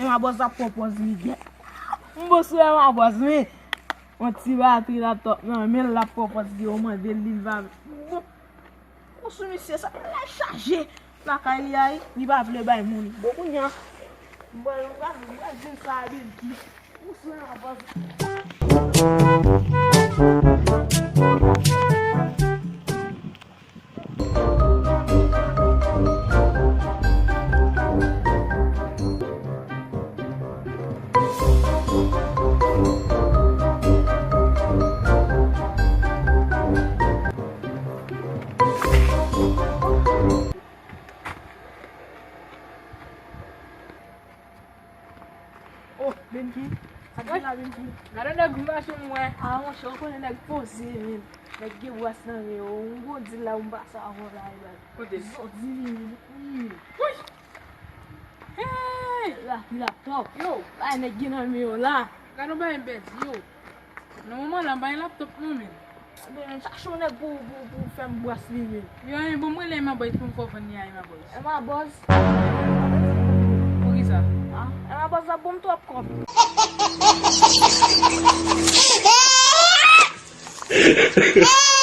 Ma boss a propose mi gen. Boss ma boss mi. On ti batterie la top. Non, mais la propose di au moins de livre. Boss mi c'est ça la charger. La kay ay, li ba vle bay moun. Beaucoup nyan. Bon, on va dire ça à lui. Boss ma boss. Oh, Benki. Sakit lah Benki. Ada dah gula semua. Ah, masya Allah, nak pose ni. Nak give was na ni. Ungo zila umbasa ahora iba. Oh, this. So zili. Ui. Hey, lah laptop. Yo, ay nak gina mi lah. Kano ba yung bed? Yo. Naman lang ba yung laptop mo, men? Ben chaque nak bu fem boas ni. Yo, yung bumuli yung mabait mong kofan niya yung mabait. Ema boss. Kung isa? Ah, ema boss a bom top kop. Ha